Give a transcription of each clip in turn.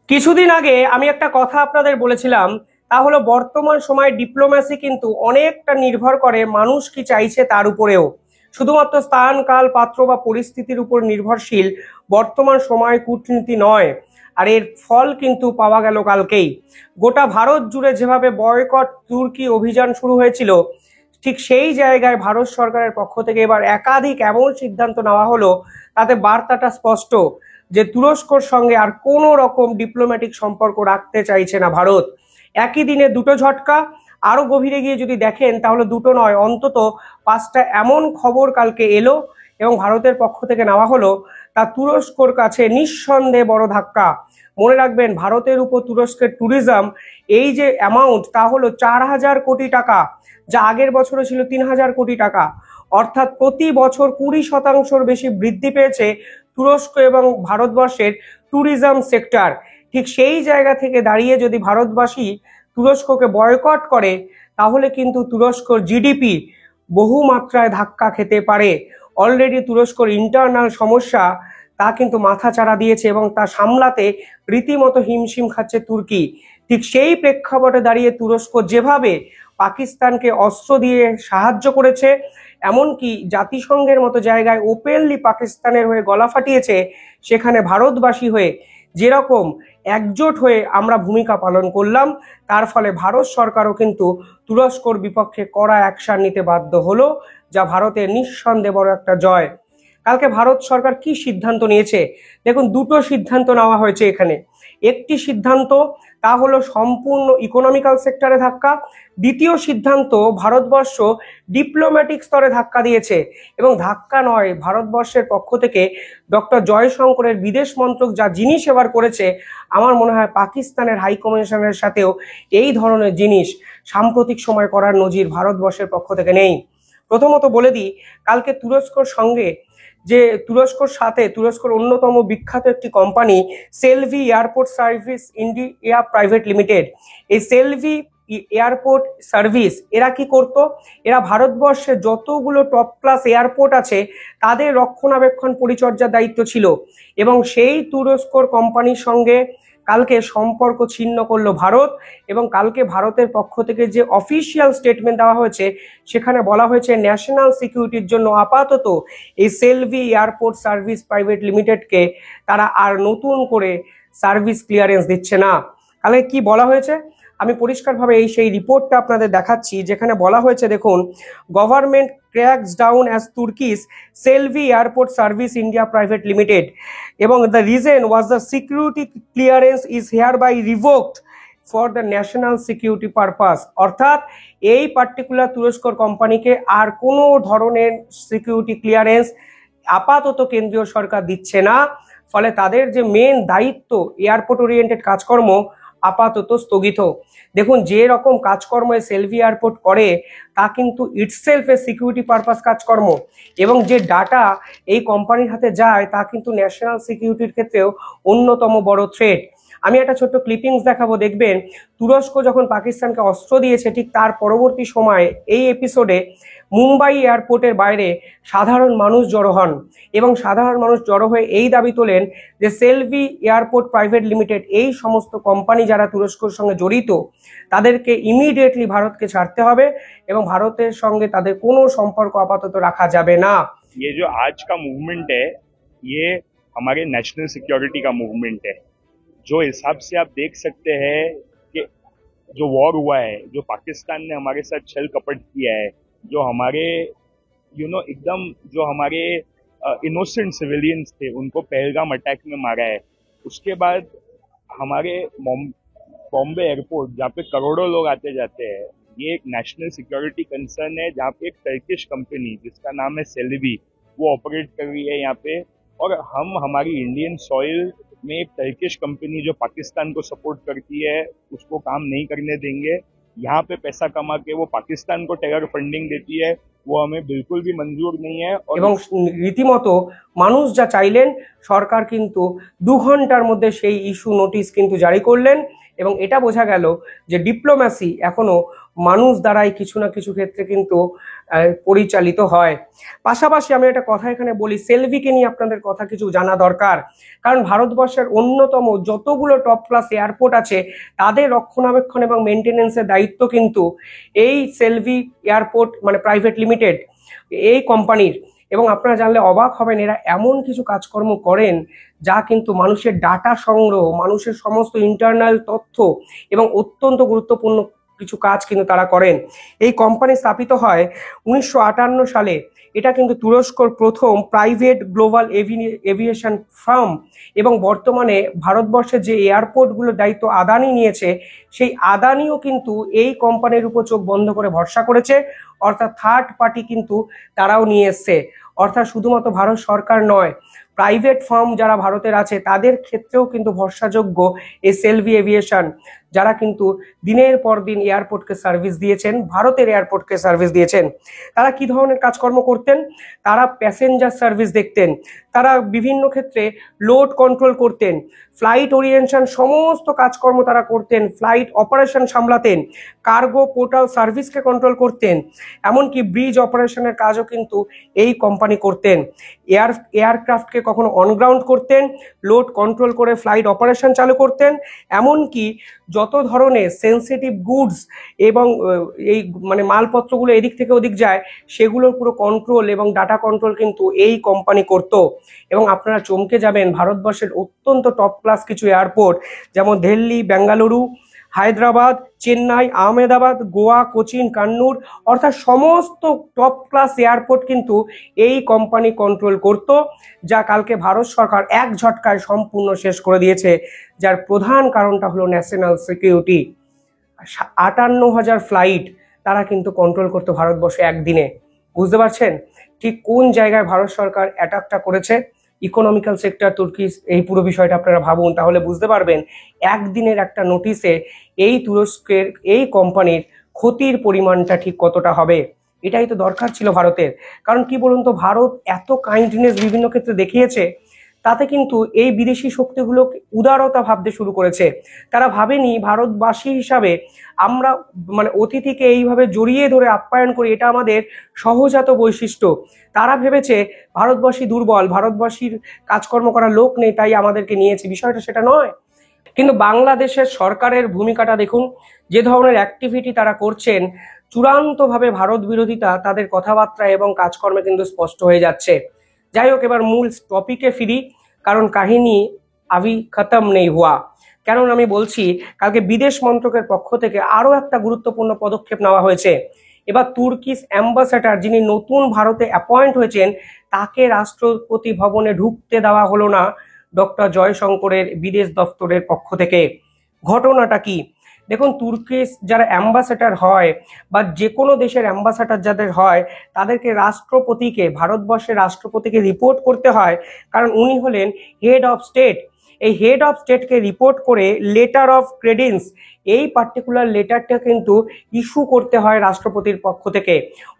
কিছুদিন আগে আমি একটা কথা আপনাদের বলেছিলাম, তা হলো বর্তমান সময়ে ডিপ্লোম্যাসি কিন্তু অনেকটা নির্ভর করে মানুষ কি চাইছে তার উপরেও। শুধুমাত্র স্থান কাল পাত্র বা পরিস্থিতির উপর নির্ভরশীল বর্তমান সময় কূটনীতি নয়। আর এর ফল কিন্তু পাওয়া গেল কালকেই। গোটা ভারত জুড়ে যেভাবে বয়কট তুর্কি অভিযান শুরু হয়েছিল, ঠিক সেই জায়গায় ভারত সরকারের পক্ষ থেকে এবার একাধিক এমন সিদ্ধান্ত নেওয়া হলো, তাতে বার্তাটা স্পষ্ট যে তুরস্কর সঙ্গে আর কোনো রকম ডিপ্লোম্যাটিক সম্পর্ক রাখতে চাইছে না ভারত। একই দিনে দুটো ঝটকা। আরো গভীরে গিয়ে যদি দেখেন তাহলে দুটো নয়, অন্তত পাঁচটা এমন খবর কালকে এলো এবং ভারতের পক্ষ থেকে নেওয়া হলো, তা তুরস্কর কাছে নিঃসন্দেহে বড় ধাক্কা। মনে রাখবেন, ভারতের উপর তুরস্কের ট্যুরিজম এই যে অ্যামাউন্ট, তা হলো 4,000 কোটি টাকা, যা আগের বছরে ছিল 3,000 কোটি টাকা। অর্থাৎ প্রতি বছর 20% বেশি বৃদ্ধি পেয়েছে তুরস্ক এবং ভারতবর্ষের ট্যুরিজম সেক্টর। ঠিক সেই জায়গা থেকে দাঁড়িয়ে যদি ভারতবাসী তুরস্ককে বয়কট করে, তাহলে কিন্তু তুরস্কর জিডিপি বহু মাত্রায় ধাক্কা খেতে পারে। অলরেডি তুরস্কর ইন্টারনাল সমস্যা তা কিন্তু মাথাচাড়া দিয়েছে এবং তা সামলাতে রীতিমতো হিমশিম খাচ্ছে তুর্কি। ঠিক সেই প্রেক্ষাপটে দাঁড়িয়ে তুরস্ক যেভাবে পাকিস্তানকে অস্ত্র দিয়ে সাহায্য করেছে, এমনকি জাতিসংঘের মতো জায়গায় ওপেনলি পাকিস্তানের হয়ে গলা ফাটিয়েছে, সেখানে ভারতবাসী হয়ে যেরকম একজোট হয়ে আমরা ভূমিকা পালন করলাম, তার ফলে ভারত সরকারও কিন্তু তুরস্কর বিপক্ষে কড়া অ্যাকশন নিতে বাধ্য হলো, যা ভারতের নিঃসন্দেহে বড় একটা জয়। কালকে ভারত সরকার কি সিদ্ধান্ত নিয়েছে দেখুন। দুটো সিদ্ধান্ত নেওয়া হয়েছে এখানে। একটি সিদ্ধান্ত, তা হলো সম্পূর্ণ ইকোনমিক্যাল সেক্টরে ধাক্কা। দ্বিতীয় সিদ্ধান্ত, ভারতবর্ষ ডিপ্লোম্যাটিক স্তরে ধাক্কা দিয়েছে। এবং ধাক্কা নয়, ভারতবর্ষের পক্ষ থেকে ডক্টর জয়শঙ্করের বিদেশ মন্ত্রক যা জিনিস এবার করেছে, আমার মনে হয় পাকিস্তানের হাই কমিশনের সাথেও এই ধরনের জিনিস সাম্প্রতিক সময় করার নজির ভারতবর্ষের পক্ষ থেকে নেই। প্রথমত বলে দিই, কালকে তুরস্কর সঙ্গে যে তুরস্কর সাথে তুরস্কর অন্যতম বিখ্যাত একটি company সেলভি airport service India private limited, এই সেলভি এয়ারপোর্ট সার্ভিস এরা কি করত, এরা ভারতবর্ষে যতগুলো টপ ক্লাস এয়ারপোর্ট আছে তাদের রক্ষণাবেক্ষণ পরিচর্যার দায়িত্ব ছিল। এবং সেই তুরস্কর কোম্পানির সঙ্গে কালকে সম্পর্ক ছিন্ন করলো ভারত। এবং কালকে ভারতের পক্ষ থেকে যে অফিসিয়াল স্টেটমেন্ট দেওয়া হয়েছে, সেখানে বলা হয়েছে ন্যাশনাল সিকিউরিটির জন্য আপাতত এই সেলভি এয়ারপোর্ট সার্ভিস প্রাইভেট লিমিটেডকে তারা আর নতুন করে সার্ভিস ক্লিয়ারেন্স দিচ্ছে না। তাহলে কি বলা হয়েছে, আমি পরিষ্কারভাবে সেই রিপোর্টটা আপনাদের দেখাচ্ছি, যেখানে বলা হয়েছে দেখুন, government cracks down as Turkish Celebi airport service India private limited এবং the reason was the security clearance is hereby revoked for the national security purpose. অর্থাৎ এই পার্টিকুলার তুরস্কর কোম্পানিকে আর কোনো ধরনের সিকিউরিটি ক্লিয়ারেন্স আপাতত কেন্দ্রীয় সরকার দিচ্ছে না। ফলে তাদের যে মেন দায়িত্ব এয়ারপোর্ট ওরিয়েন্টেড কাজকর্ম আপাতত স্থগিত। দেখুন, যে রকম কাজকর্ম সেলভি এয়ারপোর্ট করে তা কিন্তু ইটসেলফ এ সিকিউরিটি পারপাস কাজকর্ম, এবং যে ডাটা এই কোম্পানির হাতে যায় তা কিন্তু ন্যাশনাল সিকিউরিটির ক্ষেত্রেও অন্যতম বড় থ্রেট। আমি একটা ছোট্ট ক্লিপিংস দেখাবো, দেখবেন তুরস্ক যখন পাকিস্তানকে অস্ত্র দিয়েছে, ঠিক তার পরবর্তী সময়ে এই এপিসোডে মুম্বাই এয়ারপোর্টের বাইরে সাধারণ মানুষ জড়ো হন এবং সাধারণ মানুষ জড়ো হয়ে এই দাবি তোলেন যে সেলভি এয়ারপোর্ট প্রাইভেট লিমিটেড এই সমস্ত কোম্পানি যারা তুরস্কর সঙ্গে জড়িত তাদেরকে ইমিডিয়েটলি ভারতকে ছাড়তে হবে এবং ভারতের সঙ্গে তাদের কোনো সম্পর্ক আপাতত রাখা যাবে না। ये जो आज का मूवमेंट है ये हमारे नेशनल सिक्योरिटी का मूवमेंट है। जो हिसाब से आप देख सकते हैं कि जो वॉर हुआ है, जो पाकिस्तान ने हमारे साथ छल कपट किया है, जो हमारे एकदम जो हमारे इनोसेंट सिविलियंस थे उनको पहलगाम अटैक में मारा है। उसके बाद हमारे बॉम्बे एयरपोर्ट जहाँ पे करोड़ों लोग आते जाते हैं, ये एक नेशनल सिक्योरिटी कंसर्न है, जहाँ पे एक टर्किश कंपनी जिसका नाम है सेल्वी वो ऑपरेट कर रही है यहाँ पे। और हम हमारी इंडियन सॉइल में एक टर्किश कंपनी जो पाकिस्तान को सपोर्ट करती है उसको काम नहीं करने देंगे। यहाँ पे पैसा कमा के वो पाकिस्तान को टेरर फंडिंग देती है, वो हमें बिल्कुल भी मंजूर नहीं है। এবং রীতিমতো মানুষ যা চাইলেন, সরকার কিন্তু 2 ঘন্টার মধ্যে সেই ইস্যু নোটিশ কিন্তু জারি করলেন এবং এটা বোঝা গেল যে ডিপ্লোম্যাসি এখনো মানুষ দ্বারাই কিছু না কিছু ক্ষেত্রে কিন্তু পরিচালিত হয়। পাশাপাশি আমি একটা কথা এখানে বলি, সেলভিকে নিয়ে আপনাদের কথা কিছু জানা দরকার, কারণ ভারতবর্ষের অন্যতম যতগুলো টপ ক্লাস এয়ারপোর্ট আছে তাদের রক্ষণাবেক্ষণ এবং মেনটেনেন্সের দায়িত্ব কিন্তু এই সেলভি এয়ারপোর্ট মানে প্রাইভেট লিমিটেড এই কোম্পানির। এবং আপনারা জানলে অবাক হবেন, এরা এমন কিছু কাজকর্ম করেন যা কিন্তু মানুষের ডাটা সংগ্রহ, মানুষের সমস্ত ইন্টারনাল তথ্য এবং অত্যন্ত গুরুত্বপূর্ণ কিছু কাজ কিন্তু তারা করেন। এই কোম্পানি স্থাপিত হয় 1958 সালে। এটা কিন্তু তুরস্কর প্রথম প্রাইভেট গ্লোবাল এভিয়েশন ফার্ম এবং বর্তমানে ভারতবর্ষের যে এয়ারপোর্টগুলোর দায়িত্ব আদানি নিয়েছে, সেই আদানিও কিন্তু এই কোম্পানির উপর চোখ বন্ধ করে ভরসা করেছে, অর্থাৎ থার্ড পার্টি কিন্তু তারাও নিয়ে এসছে। অর্থাৎ শুধুমাত্র ভারত সরকার নয়, প্রাইভেট ফার্ম যারা ভারতের আছে তাদের ক্ষেত্রেও কিন্তু ভরসাযোগ্য এই সেলভি এভিয়েশন, যারা কিন্তু দিনের পর দিন এয়ারপোর্টকে সার্ভিস দিয়েছেন, ভারতের এয়ারপোর্টকে সার্ভিস দিয়েছেন। তারা কি ধরনের কাজকর্ম করতেন? তারা প্যাসেঞ্জার সার্ভিস দেখতেন, তারা বিভিন্ন ক্ষেত্রে লোড কন্ট্রোল করতেন, ফ্লাইট ওরিয়েন্টেশন সমস্ত কাজকর্ম তারা করতেন, ফ্লাইট অপারেশন সামলাতেন, কার্গো পোর্টাল সার্ভিসকে কন্ট্রোল করতেন, এমনকি ব্রিজ অপারেশনের কাজও কিন্তু এই কোম্পানি করতেন। এয়ারক্রাফটকে কখনো অনগ্রাউন্ড করতেন, লোড কন্ট্রোল করে ফ্লাইট অপারেশন চালু করতেন, এমনকি যত ধরনের সেন্সিটিভ গুডস এবং এই মানে মালপত্রগুলো এদিক থেকে ওদিক যায় সেগুলোর পুরো কন্ট্রোল এবং ডাটা কন্ট্রোল কিন্তু এই কোম্পানি করত। এবং আপনারা চমকে যাবেন, ভারতবর্ষের অত্যন্ত টপ ক্লাস কিছু এয়ারপোর্ট যেমন দিল্লি, বেঙ্গালুরু, হায়দ্রাবাদ, চেন্নাই, আহমেদাবাদ, গোয়া, কোচিন, কান্নুর, অর্থাৎ সমস্ত টপ ক্লাস এয়ারপোর্ট কিন্তু এই কোম্পানি কন্ট্রোল করত, যা কালকে ভারত সরকার এক ঝটকায় সম্পূর্ণ শেষ করে দিয়েছে। যার প্রধান কারণটা হলো ন্যাশনাল সিকিউরিটি। 58,000 ফ্লাইট তারা কিন্তু কন্ট্রোল করতো ভারতবর্ষে একদিনে। বুঝতে পারছেন ঠিক কোন জায়গায় ভারত সরকার অ্যাটাকটা করেছে? ইকোনমিক্যাল সেক্টর তুর্কি। এই পুরো বিষয়টা আপনারা ভাবুন, তাহলে বুঝতে পারবেন একদিনের একটা নোটিশে এই তুরস্কের এই কোম্পানির ক্ষতির পরিমাণটা ঠিক কতটা হবে। এটাই তো দরকার ছিল ভারতের। কারণ কি বলুন তো, ভারত এত কাইন্ডনেস বিভিন্ন ক্ষেত্রে দেখিয়েছে, তাতে কিন্তু এই বিদেশি শক্তিগুলো উদারতা ভাবতে শুরু করেছে। তারা ভাবেনি ভারতবাসী হিসাবে আমরা মানে অতিথিকে এইভাবে জড়িয়ে ধরে আপ্যায়ন করি, এটা আমাদের সহজাত বৈশিষ্ট্য। তারা ভেবেছে ভারতবাসী দুর্বল, ভারতবাসীর কাজকর্ম করার লোক নেই, তাই আমাদেরকে নিয়েছে। বিষয়টা সেটা নয়। কিন্তু বাংলাদেশের সরকারের ভূমিকাটা দেখুন, যে ধরনের অ্যাক্টিভিটি তারা করছেন, চূড়ান্তভাবে ভারত বিরোধিতা তাদের কথাবার্তা এবং কাজকর্মে কিন্তু স্পষ্ট হয়ে যাচ্ছে। যাই হোক, এবার মূল টপিকে ফিরি, কারণ কাহিনী আভি খতম নেই হুয়া। কারণ আমি বলছি, কালকে বিদেশ মন্ত্রকের পক্ষ থেকে আরো একটা গুরুত্বপূর্ণ পদক্ষেপ নেওয়া হয়েছে। এবার তুর্কিশ অ্যাম্বাসেডর যিনি নতুন ভারতে অ্যাপয়েন্ট হয়েছেন, তাকে রাষ্ট্রপতি ভবনে ঢুকতে দেওয়া হলো না ডক্টর জয়শঙ্করের বিদেশ দপ্তরের পক্ষ থেকে। ঘটনাটা কি দেখুন, তুর্কিশ যারা অ্যাম্বাসেডর হয় বা যে কোনো দেশের অ্যাম্বাসেডর যাদের হয়, তাদেরকে রাষ্ট্রপতিকে, ভারতবর্ষের রাষ্ট্রপতিকে রিপোর্ট করতে হয়, কারণ উনি হলেন হেড অফ স্টেট। এই হেড অফ স্টেটকে রিপোর্ট করে লেটার অফ ক্রেডেন্স, এই পার্টিকুলার লেটারটা কিন্তু ইস্যু করতে হয় রাষ্ট্রপতির পক্ষ থেকে।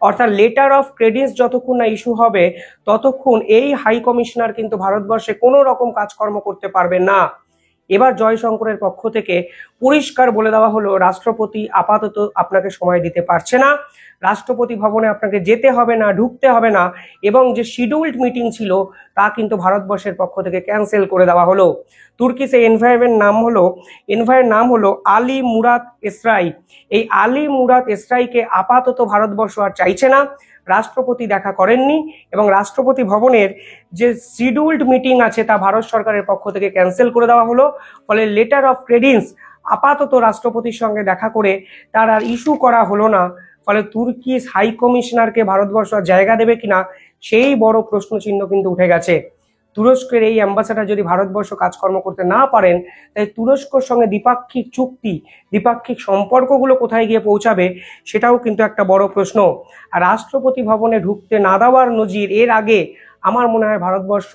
অর্থাৎ লেটার অফ ক্রেডেন্স যতক্ষণ না ইস্যু হবে ততক্ষণ এই হাই কমিশনার কিন্তু ভারতবর্ষে কোনো রকম কাজকর্ম করতে পারবেন না। এবার জয়শঙ্করের পক্ষ থেকে পরিষ্কার বলে দেওয়া হলো, রাষ্ট্রপতি আপাতত আপনাকে সময় দিতে পারছে না, রাষ্ট্রপতি ভবনে আপনাকে যেতে হবে না, ঢুকতে হবে না, এবং যে শিডিউলড মিটিং ছিল তা কিন্তু ভারতবর্ষের পক্ষ থেকে ক্যান্সেল করে দেওয়া হলো। তুর্কিশ এই এনভায়ারের নাম হলো আলী মুরাদ এসরাই। এই আলী মুরাদ এসরাইকে আপাতত ভারতবর্ষ আর চাইছে না। রাষ্ট্রপতি দেখা করেননি এবং রাষ্ট্রপতি ভবনের যে শিডিউলড মিটিং আছে তা ভারত সরকারের পক্ষ থেকে ক্যান্সেল করে দেওয়া হলো। ফলে লেটার অফ ক্রেডেন্স আপাতত রাষ্ট্রপতির সঙ্গে দেখা করে তার আর ইস্যু করা হলো না। ফলে তুর্কিশ হাই কমিশনারকে ভারতবর্ষ জায়গা দেবে কিনা সেই বড় প্রশ্নচিহ্ন কিন্তু উঠে গেছে। তুরস্কের এই অ্যাম্বাসেডর যদি ভারতবর্ষ কাজকর্ম করতে না পারেন, তাই তুরস্কর সঙ্গে দ্বিপাক্ষিক চুক্তি, দ্বিপাক্ষিক সম্পর্কগুলো কোথায় গিয়ে পৌঁছাবে সেটাও কিন্তু একটা বড় প্রশ্ন। আর রাষ্ট্রপতি ভবনে ঢুকতে না দেওয়ার নজির এর আগে আমার মনে হয় ভারতবর্ষ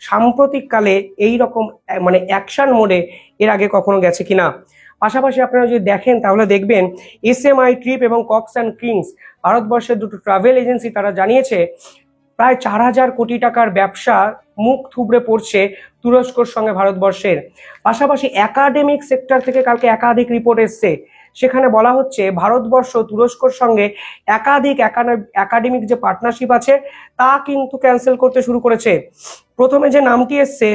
সাম্প্রতিককালে এই রকম মানে অ্যাকশন মোডে এর আগে কখনো গেছে কিনা। পাশাপাশি আপনারা যদি দেখেন তাহলে দেখবেন এসএমআই ট্রিপ এবং কক্স অ্যান্ড কিংস, ভারতবর্ষের দুটো ট্রাভেল এজেন্সি, তারা জানিয়েছে প্রায় 4,000 কোটি টাকার ব্যবসা মুখ থুবড়ে পড়ছে তুরস্কর সঙ্গে ভারতবর্ষের। পাশাপাশি একাডেমিক সেক্টর থেকে কালকে একাধিক রিপোর্ট এসছে, সেখানে বলা হচ্ছে ভারতবর্ষ তুরস্কর সঙ্গে একাধিক একাডেমিক যে পার্টনারশিপ আছে তা কিন্তু ক্যান্সেল করতে শুরু করেছে। প্রথমে যে নামটি এসছে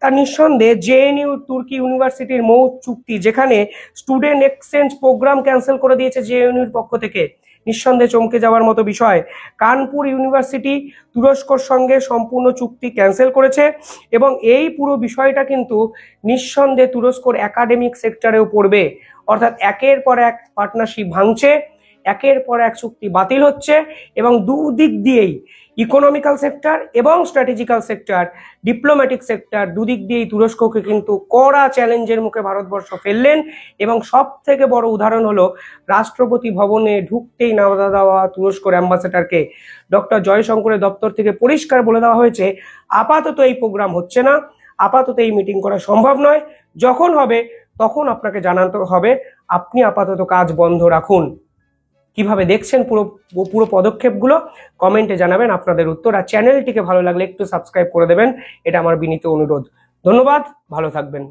তা নিঃসন্দেহে জেএনইউ তুর্কি ইউনিভার্সিটির মৌ চুক্তি, যেখানে স্টুডেন্ট এক্সচেঞ্জ প্রোগ্রাম ক্যান্সেল করে দিয়েছে জেএনইউর পক্ষ থেকে। নিঃসন্দেহে চমকে যাওয়ার মতো বিষয়। কানপুর ইউনিভার্সিটি তুরস্কর সঙ্গে সম্পূর্ণ চুক্তি ক্যান্সেল করেছে এবং এই পুরো বিষয়টা কিন্তু নিঃসন্দেহে তুরস্কর একাডেমিক সেক্টরেও পড়বে। অর্থাৎ একের পর এক পার্টনারশিপ ভাঙছে, একের পর এক চুক্তি বাতিল হচ্ছে এবং দুদিক দিয়েই ইকোনমিক্যাল সেক্টর এবং স্ট্র্যাটেজিক্যাল সেক্টর, ডিপ্লোম্যাটিক সেক্টর, দুদিক দিয়েই তুরস্ককে কিন্তু কড়া চ্যালেঞ্জের মুখে ভারতবর্ষ ফেললেন। এবং সব থেকে বড় উদাহরণ হলো রাষ্ট্রপতি ভবনে ঢুকতেই না দেওয়া তুরস্কর অ্যাম্বাসেডারকে। ডক্টর জয়শঙ্করের দপ্তর থেকে পরিষ্কার বলে দেওয়া হয়েছে আপাতত এই প্রোগ্রাম হচ্ছে না, আপাতত এই মিটিং করা সম্ভব নয়, যখন হবে তখন আপনাকে জানাতে হবে, আপনি আপাতত কাজ বন্ধ রাখুন। কিভাবে দেখছেন পুরো পুরো পদক্ষেপগুলো কমেন্টে জানাবেন আপনাদের উত্তর। আর চ্যানেলটিকে ভালো লাগলে একটু সাবস্ক্রাইব করে দেবেন, এটা আমার বিনীত অনুরোধ। ধন্যবাদ, ভালো থাকবেন।